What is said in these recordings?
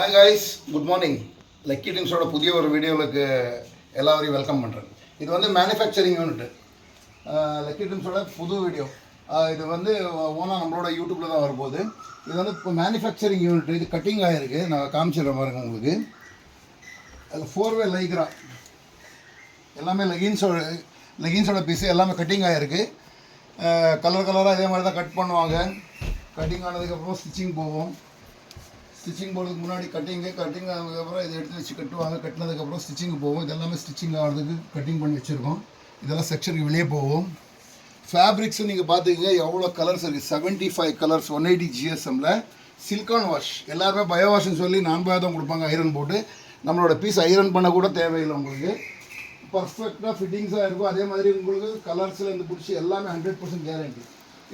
Hi guys, good morning. Lucky ட்ரீம்ஸோட புதிய ஒரு வீடியோவுக்கு எல்லாரையும் வெல்கம் பண்ணுறேன். இது வந்து மேனுஃபேக்சரிங் யூனிட். லக்கி ட்ரீம்ஸோட புது வீடியோ. இது வந்து ஓனாக நம்மளோட யூடியூப்பில் தான் வரப்போகுது. இது வந்து இப்போ மேனுஃபேக்சரிங் யூனிட். இது கட்டிங் ஆகிருக்கு. நான் காமிச்சிடுற பாருங்க உங்களுக்கு. அது 4-வே லைக்ரா எல்லாமே லெகின்ஸோட பீஸு எல்லாமே கட்டிங் ஆகிருக்கு. கலர் கலராக இதே மாதிரி தான் கட் பண்ணுவாங்க. கட்டிங் ஆனதுக்கப்புறம் ஸ்டிச்சிங் போவோம். ஸ்டிச்சிங் போகிறதுக்கு முன்னாடி கட்டிங் ஆனதுக்கப்புறம் இதை எடுத்து வச்சு கட்டுவாங்க. கட்டினதுக்கப்புறம் ஸ்டிச்சிங் போவோம். இதெல்லாமே ஸ்டிச்சிங் ஆகிறதுக்கு கட்டிங் பண்ணி வச்சுருக்கோம். இதெல்லாம் செக்ஷனுக்கு வெளியே போவோம். ஃபேப்ரிக்ஸும் நீங்கள் பார்த்துக்கிங்க எவ்வளோ கலர்ஸ் இருக்குது. 75 கலர்ஸ் 180 GSMல சிலிக்கான் வாஷ். எல்லாருமே பயோ வாஷ்னு சொல்லி நான் தான் கொடுப்பாங்க ஐரன் போட்டு. நம்மளோட பீஸ் ஐரன் பண்ண கூட தேவையில்லை. உங்களுக்கு பர்ஃபெக்டாக ஃபிட்டிங்ஸாக இருக்கும். அதே மாதிரி உங்களுக்கு கலர்ஸில் இருந்து பிடிச்சி எல்லாமே 100% கேரண்டி.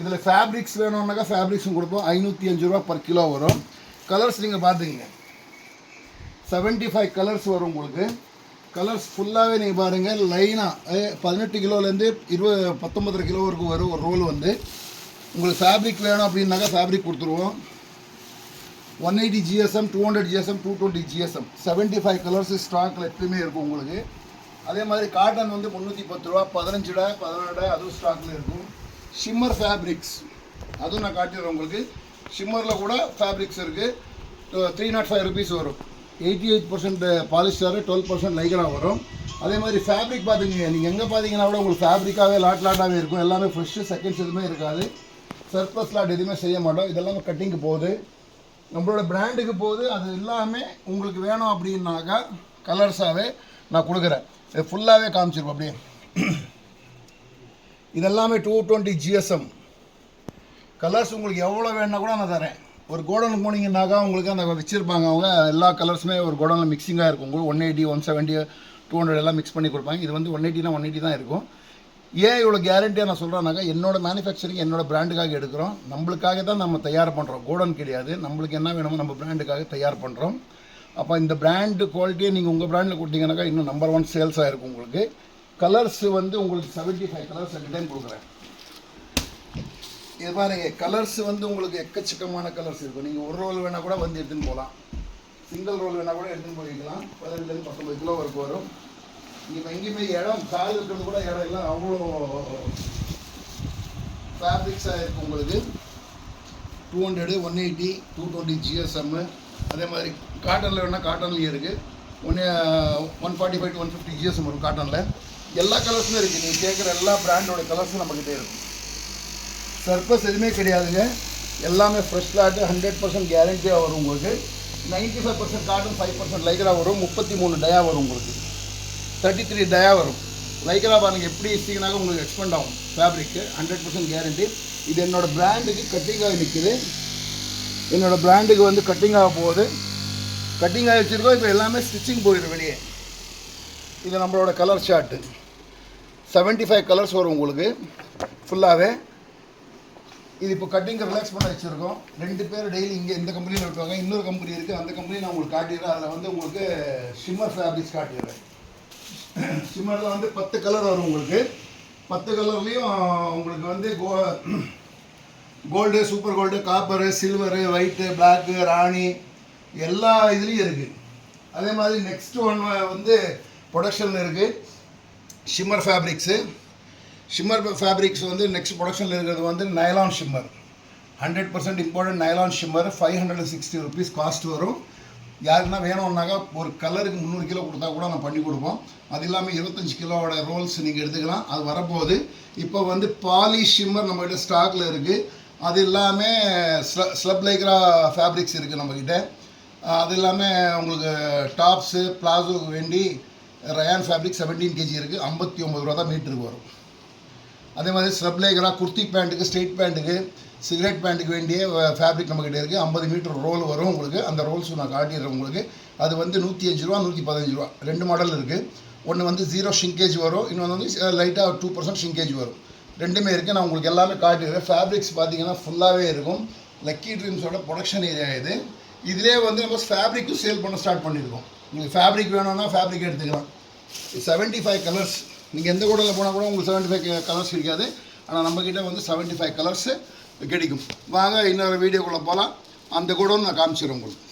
இதில் ஃபேப்ரிக்ஸ் வேணும்னாக்கா ஃபேப்ரிக்ஸும் கொடுப்போம். 505 ரூபா per கிலோ வரும். கலர்ஸ் நீங்கள் பார்த்துங்க, 75 கலர்ஸ் வரும் உங்களுக்கு. கலர்ஸ் ஃபுல்லாகவே நீங்கள் பாருங்கள். லைனாக 18 கிலோலேருந்து 19 கிலோ வரைக்கும் வரும் ஒரு ரோல் வந்து. உங்களுக்கு ஃபேப்ரிக் வேணும் அப்படின்னாக்கா ஃபேப்ரிக் கொடுத்துருவோம். 180 GSM, 200 GSM, 220 GSM 75 கலர்ஸ் ஸ்டாக்கில் எப்பயுமே இருக்கும் உங்களுக்கு. அதே மாதிரி காட்டன் வந்து 310 ரூபா, 15 டா 17 டா அதுவும் ஸ்டாக்கில் இருக்கும். ஷிம்மர் ஃபேப்ரிக்ஸ் அதுவும் நான் காட்டிடுறேன் உங்களுக்கு. ஷிம்மரில் கூட ஃபேப்ரிக்ஸ் இருக்குது. 305 ருபீஸ் வரும். 88% பாலிஸ்டர், 12% லைக்ரா வரும். அதே மாதிரி ஃபேப்ரிக் பார்த்துங்க, நீங்கள் எங்கே பார்த்தீங்கன்னா கூட உங்களுக்கு ஃபேப்ரிக்காகவே லாட்டாகவே இருக்கும். எல்லாமே ஃப்ரெஷ்ஷு, செகண்ட்ஸ் எதுவுமே இருக்காது. சர்ப்ளஸ் லாட் எதுவுமே செய்ய மாட்டோம். இதெல்லாமே கட்டிங்கு போகுது, நம்மளோட பிராண்டுக்கு போகுது. அது எல்லாமே உங்களுக்கு வேணும் அப்படின்னாக்கா கலர்ஸாகவே நான் கொடுக்குறேன். இது ஃபுல்லாகவே காமிச்சிருப்போம் அப்படியே. இதெல்லாமே 220 GSM கலர்ஸ். உங்களுக்கு எவ்வளோ வேணுன்னா கூட நான் தரேன். ஒரு கோடனுக்கு போனீங்கன்னாக்கா உங்களுக்கு அந்த வச்சுருப்பாங்க அவங்க. எல்லா கலர்ஸுமே ஒரு கோடனில் மிக்சிங்காக இருக்கும். உங்களுக்கு 180, 170, 200 எல்லாம் மிக்ஸ் பண்ணி கொடுப்பாங்க. இது வந்து 180னா 180 தான் இருக்கும். ஏன் இவ்வளோ கேரண்டியாக நான் சொல்கிறேன்னாக்கா, என்னோடய மேனுஃபேக்சரிங் என்னோட பிராண்டுக்காக எடுக்கிறோம். நம்மளுக்காக தான் நம்ம தயார் பண்ணுறோம். கோடன் கிடையாது. நம்மளுக்கு என்ன வேணுமோ நம்ம பிராண்டுக்காக தயார் பண்ணுறோம். அப்போ இந்த பிராண்டு குவாலிட்டியை நீங்கள் உங்கள் பிராண்டில் கொடுத்தீங்கன்னாக்கா இன்னும் நம்பர் 1 சேல்ஸாக இருக்கும் உங்களுக்கு. கலர்ஸ் வந்து உங்களுக்கு 75 கலர்ஸ் ரெண்டு டைம் கொடுக்குறேன். இது பாருங்க, கலர்ஸ் வந்து உங்களுக்கு எக்கச்சக்கமான கலர்ஸ் இருக்கும். நீங்கள் ஒரு ரோல் வேணால் கூட வந்து எடுத்துன்னு போகலாம். சிங்கிள் ரோல் வேணால் கூட எடுத்துன்னு போய்க்கலாம். 18 19 கிலோ வரைக்கும் வரும். நீங்கள் எங்கேயுமே இடம் கால் இருக்கிறது கூட இடம் இல்லை. அவ்வளோ ஃபேப்ரிக்ஸாக இருக்கும் உங்களுக்கு. 200, 180, 220 GSM. அதே மாதிரி காட்டனில் வேணால் காட்டன்லேயும் இருக்குது. 145 to 150 GSM வரும் காட்டனில். எல்லா கலர்ஸுமே இருக்குது. நீங்கள் கேட்குற எல்லா பிராண்டோட கலர்ஸும் நம்மக்கிட்டே இருக்கும். சர்ப்ளஸ் எதுவுமே கிடையாதுங்க. எல்லாமே ஃப்ரெஷ் லாட்டு, 100% கேரண்டியாக வரும் உங்களுக்கு. 95% காட்டன், 5% லைக்ரா வரும். 33 டயா வரும் உங்களுக்கு. 33 டயா வரும். லைக்ரா பாருங்கள் எப்படி வச்சிங்கனாக்க உங்களுக்கு எக்ஸ்பெண்ட் ஆகும் ஃபேப்ரிக்கு. 100% கேரண்டி. இது என்னோடய பிராண்டுக்கு கட்டிங்காக நிற்குது. என்னோடய பிராண்டுக்கு வந்து கட்டிங்காக போகுது. கட்டிங்காக வச்சுருக்கோம். இப்போ எல்லாமே ஸ்டிச்சிங் போயிடும் வெளியே. இது நம்மளோட கலர் ஷார்ட்டு. 75 கலர்ஸ் வரும் உங்களுக்கு ஃபுல்லாகவே. இது இப்போ கட்டிங்கை ரிலாக்ஸ் பண்ண வச்சுருக்கோம். 2 பேர் டெய்லி இங்கே இந்த கம்பெனியில் விட்டுவாங்க. இன்னொரு கம்பெனி இருக்குது, அந்த கம்பெனி நான் உங்களுக்கு காட்டிடுறேன். அதில் வந்து உங்களுக்கு ஷிம்மர் ஃபேப்ரிக்ஸ் காட்டிடுறேன். ஷிம்மரில் வந்து 10 கலர் வரும் உங்களுக்கு. 10 கலர்லேயும் உங்களுக்கு வந்து gold, super gold, copper, silver, white, black, ராணி எல்லா இதுலேயும் இருக்குது. அதே மாதிரி நெக்ஸ்ட் ஒன் வந்து ப்ரொடக்ஷனில் இருக்குது ஷிம்மர் ஃபேப்ரிக்ஸு. ஷிம்மர் ஃபேப்ரிக்ஸ் வந்து நெக்ஸ்ட் ப்ரொடக்ஷனில் இருக்கிறது வந்து nylon shimmer. 100% important nylon shimmer. 560 rupees cost வரும். யாருக்குன்னா வேணும்னாக்கா ஒரு கலருக்கு 300 கிலோ கொடுத்தா கூட நான் பண்ணி கொடுப்போம். அது இல்லாமல் 25 கிலோவோட ரோல்ஸ் நீங்கள் எடுத்துக்கலாம். அது வரப்போகுது. இப்போ வந்து பாலி ஷிம்மர் நம்மகிட்ட ஸ்டாக்கில் இருக்குது. அது இல்லாமல் ஸ்லப் லைக்ரா ஃபேப்ரிக்ஸ் இருக்குது நம்மக்கிட்ட. அது இல்லாமல் உங்களுக்கு டாப்ஸு, பிளாசோவுக்கு வேண்டி ரயான் ஃபேப்ரிக் 17 kg இருக்குது. 59 ரூபா தான் மீட்டருக்கு வரும். அதே மாதிரி ஸ்லப் லைக்ரா குர்த்தி பேண்ட்டுக்கு, ஸ்ட்ரெயிட் பேண்ட்டுக்கு, சிகரெட் பேண்ட்டுக்கு வேண்டிய ஃபேப்ரிக் நம்மக்கிட்ட இருக்குது. 50 மீட்டர் ரோல் வரும் உங்களுக்கு. அந்த ரோல்ஸும் நான் காட்டிடுறேன் உங்களுக்கு. அது வந்து 105 ரூபா, 115 ரூபா 2 மாடல் இருக்குது. ஒன்று வந்து 0 ஷிங்கேஜ் வரும், இன்னொன்று வந்து லைட்டாக 2% ஷிங்கேஜ் வரும். ரெண்டுமே இருக்குது. நான் உங்களுக்கு எல்லாமே காட்டிடுறேன். ஃபேப்ரிக்ஸ் பார்த்தீங்கன்னா ஃபுல்லாகவே இருக்கும். லக்கி ட்ரீம்ஸோட ப்ரொடக்ஷன் ஏரியா இது. இதிலே வந்து நம்ம ஃபேப்ரிக்கும் சேல் பண்ண ஸ்டார்ட் பண்ணியிருக்கோம். உங்களுக்கு ஃபேப்ரிக் வேணும்னா ஃபேப்ரிக் எடுத்துக்கலாம். 75 கலர்ஸ். நீங்கள் எந்த கூடலில் போனால் கூட உங்களுக்கு 75 கலர்ஸ் கிடைக்காது. ஆனால் நம்மக்கிட்ட வந்து 75 கலர்ஸு கிடைக்கும். வாங்க இன்னொரு வீடியோக்குள்ளே போகலாம். அந்த கூட நான் காமிச்சிடுறேன் உங்களுக்கு.